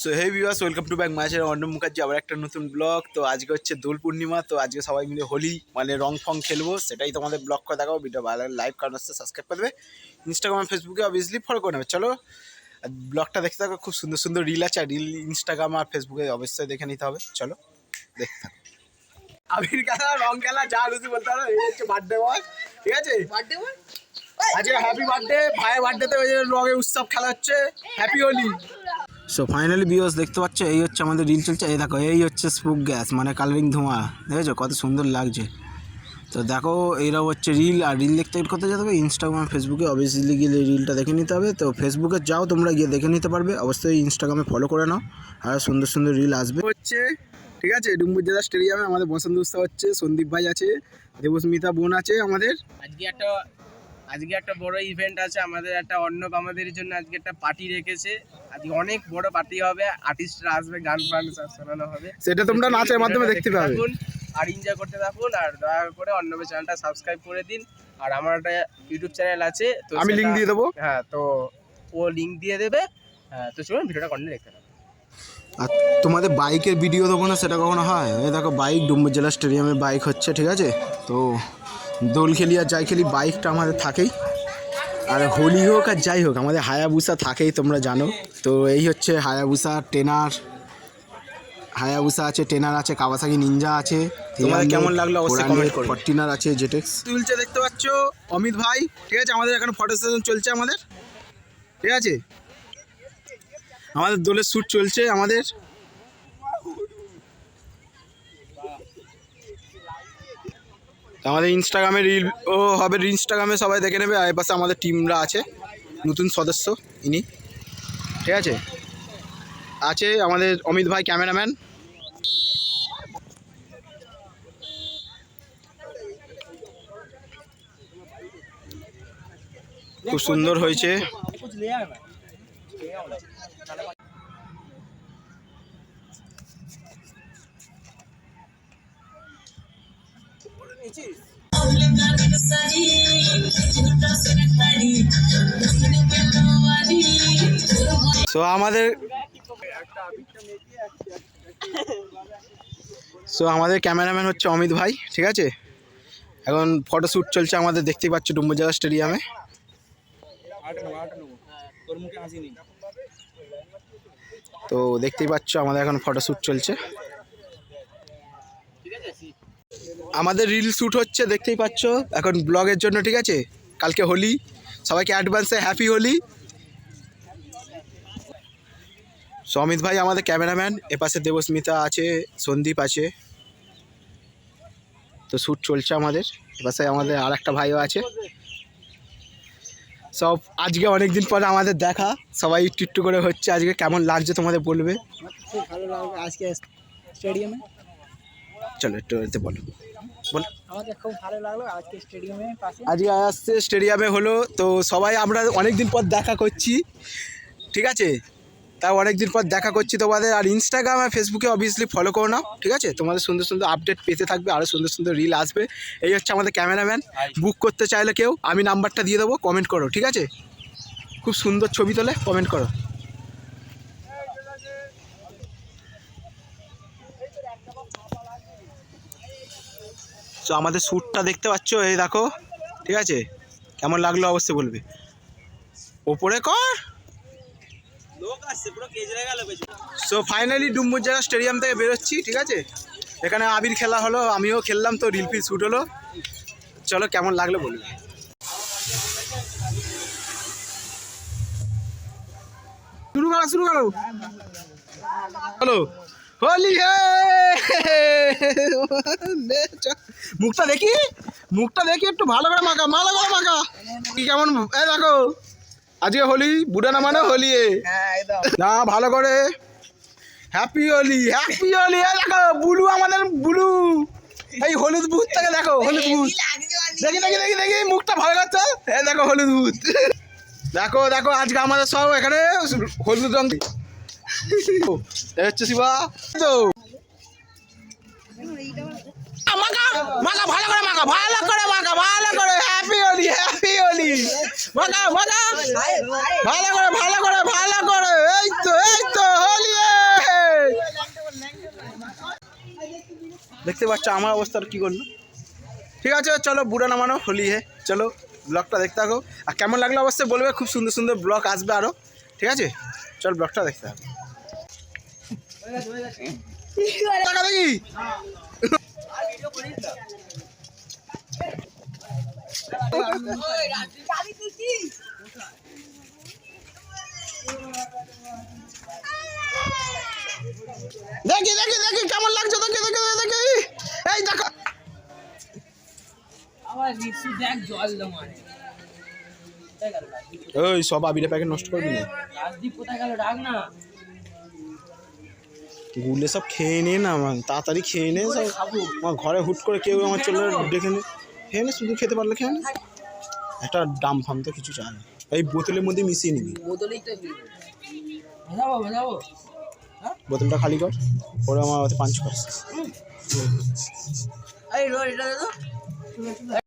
So hey viewers, welcome to back my channel Arnab Mukherjee, আবার একটা নতুন ব্লগ। তো আজকে হচ্ছে দোল পূর্ণিমা, তো আজকে সবাই মিলে হোলি মানে রং ফং খেলবো, সেটাই তোমাদের ব্লগ করে দেখাবো। ভিডিও ভালো লাইভ কারণ আসছে সাবস্ক্রাইব করবে, ইনস্টাগ্রাম ফেসবুকে অবভিয়াসলি ফলো করে নেবে। চলো ব্লগটা দেখতে থাকো, খুব সুন্দর সুন্দর রিল আছে, আর রিল ইনস্টাগ্রাম আর ফেসবুকে অবশ্যই দেখে নিতে হবে। চলো দেখতে থাকো। আবির খেলা, রং খেলা, যা খুশি বলতে পারো। এই হচ্ছে বার্থডে বয়, ঠিক আছে? বার্থডে বয় আজকে হ্যাপি বার্থডে, ভাইয়ের বার্থডেতে ওই রঙের উৎসব খেলা হচ্ছে, happy Holi. So finally viewers দেখতে পাচ্ছ, এই হচ্ছে আমাদের রিল চলছে। এই দেখো, এই হচ্ছে স্মোক গ্যাস মানে কালারিং ধোঁয়া, দেখেছো কত সুন্দর লাগছে। তো দেখো এইরাও হচ্ছে রিল, আর রিল দেখতে করতে যেতে হবে ইনস্টাগ্রাম ফেসবুকে অবভিয়াসলি গিয়ে রিলটা দেখে নিতে হবে। তো ফেসবুকে যাও, তোমরা গিয়ে দেখে নিতে পারবে, অবশ্যই ইনস্টাগ্রামে ফলো করে নাও, আর সুন্দর সুন্দর রিল আসবে হচ্ছে, ঠিক আছে? ডুম্বুরজেলা স্টেডিয়ামে আমাদের বসন্ত উৎসব হচ্ছে, সন্দীপ ভাই আছে, দেবস্মিতা বোন আছে আমাদের। আজকে একটা বড় ইভেন্ট আছে আমাদের, একটা অর্ণব আমাদের জন্য আজকে একটা পার্টি রেখেছে। আজকে অনেক বড় পার্টি হবে, আর্টিস্টরা আসবে, গান ফান সব শোনানো হবে, সেটা তোমরা নাচের মাধ্যমে দেখতে পাবে আর এনজয় করতে থাকুন। আর দয়া করে অর্ণবের চ্যানেলটা সাবস্ক্রাইব করে দিন। আর আমার একটা ইউটিউব চ্যানেল আছে, তো আমি লিংক দিয়ে দেবো। হ্যাঁ, তো ও লিংক দিয়ে দেবে। হ্যাঁ, তো চলুন ভিডিওটা কন্টিনিউ দেখতে থাকুন। আর তোমাদের বাইকের ভিডিও দেবো না, সেটা কখনো হয়? এই দেখো বাইক, ডুম্বুরজেলা স্টেডিয়ামে বাইক হচ্ছে, ঠিক আছে? তো দোল খেলি আর যাই খেলি, বাইকটা আমাদের থাকেই। আর হোলি হোক আর যাই হোক, আমাদের হায়াবুসা থাকেই, তোমরা জানো। তো এই হচ্ছে হায়াবুসা, টেনার হায়াবুসা আছে, টেনার আছে, কাওয়াসাকি নিনজা আছে। তোমাদের কেমন লাগলো অবশ্যই কমেন্ট করো। ফরটিনার আছে, জেটেক্স তুলছে দেখতে পাচ্ছ অমিত ভাই, ঠিক আছে? আমাদের এখন ফটো সেশন চলছে আমাদের, ঠিক আছে? আমাদের দোলের শ্যুট চলছে আমাদের। আমাদের ইনস্টাগ্রামে রিল ও হবে, ইনস্টাগ্রামে সবাই দেখে নেবে। আর পাশে আমাদের টিমরা আছে, নতুন সদস্য ইনি, ঠিক আছে? আছে আমাদের অমিত ভাই ক্যামেরাম্যান। খুব সুন্দর হয়েছে। সো আমাদের ক্যামেরাম্যান হচ্ছে অমিত ভাই, ঠিক আছে? এখন ফটোশ্যুট চলছে আমাদের, দেখতেই পাচ্ছ ডুম্বুরজেলা স্টেডিয়ামে। তো দেখতেই পাচ্ছ আমাদের এখন ফটোশ্যুট চলছে, আমাদের রিল শ্যুট হচ্ছে, দেখতেই পাচ্ছ এখন ব্লগের জন্য, ঠিক আছে? কালকে হোলি, সবাইকে অ্যাডভান্সে হ্যাপি হোলি। সো অমিত ভাই আমাদের ক্যামেরাম্যান, এপাশে দেবস্মিতা আছে, সন্দীপ আছে। তো শ্যুট চলছে আমাদের, এপাশে আমাদের আর একটা ভাইও আছে। সব আজকে অনেক দিন পরে আমাদের দেখা, সবাই একটু একটু করে হচ্ছে। আজকে কেমন লাগছে তোমাদের বলবে। খুব ভালো লাগবে আজকে স্টেডিয়ামে। চলো একটু এতে বলো। আমাদের খুব ভালো লাগলো আজকে স্টেডিয়ামে পাশে আজকে আসছে স্টেডিয়ামে হলো, তো সবাই আমরা অনেক দিন পর দেখা করছি, ঠিক আছে? তাও অনেক দিন পর দেখা করছি তোমাদের। আর ইনস্টাগ্রাম আর ফেসবুকে অবভিয়াসলি ফলো করো নাও, ঠিক আছে? তোমাদের সুন্দর সুন্দর আপডেট পেতে থাকবে, আরও সুন্দর সুন্দর রিল আসবে। এই হচ্ছে আমাদের ক্যামেরাম্যান। বুক করতে চাইলে কেউ, আমি নাম্বারটা দিয়ে দেবো, কমেন্ট করো, ঠিক আছে? খুব সুন্দর ছবি তোলে, কমেন্ট করো। তো আমাদের শ্যুটটা দেখতে পাচ্ছ, এই দেখো, ঠিক আছে? কেমন লাগলো অবশ্যই বলবে। ওপরে কর। সো ফাইনালি ডুম্বুরজেলা স্টেডিয়াম থেকে বেরোচ্ছি, ঠিক আছে? এখানে আবির খেলা হলো, আমিও খেললাম, তো রিল ফিল শ্যুট হলো। চলো কেমন লাগলো বলবে। শুরু করো হলো হোলি হে। মুখটা দেখি একটু ভালো করে মাখা, কি কেমন? এই দেখো আজকে হোলি, বুড়া না মানে হোলি না, ভালো করে হ্যাপি হোলি, হ্যাপি হোলি। এই দেখো বুলু, আমাদের বুলু, এই হলুদ ভূত থেকে দেখো, হলুদ ভূত দেখি দেখি দেখি দেখি মুখটা ভালো লাগছে। এই দেখো হলুদ ভূত, দেখো দেখো আজকে আমাদের সব এখানে হলুদ রং। হচ্ছে শিবা, তো মাখা ভালো করে, ভালো করে হ্যাপি হোলি, মাখা ভালো করে, এই তো হোলি। দেখতে পাচ্ছ আমার অবস্থাটা কী করলো। ঠিক আছে চলো বুড়ো নামানো হোলি হে, চলো ব্লগটা দেখতে থাকো। আর কেমন লাগলো অবশ্যই বলবে, খুব সুন্দর সুন্দর ব্লগ আসবে আরও। ঠিক আছে চল ব্লগটা দেখতে থাকো। টাকা দেখি দেখি দেখি দেখি কেমন লাগছে, দেখি দেখি দেখি এই দেখো ওই সব আবিরের প্যাকেট নষ্ট করবি না, গুলে সব খেয়ে নে না, আমার তাড়াতাড়ি খেয়ে নে সব। আমার ঘরে হুট করে কেউ আমার চলে ডেকে নে, খেয়ে নে, শুধু খেতে পারলে খেয়ে নে। একটা ডাম ফাম তো কিছু চায় না, এই বোতলের মধ্যে মিশিয়ে নিবি। বোতলটা খালি কর, পরে আমার পাঞ্চ কর।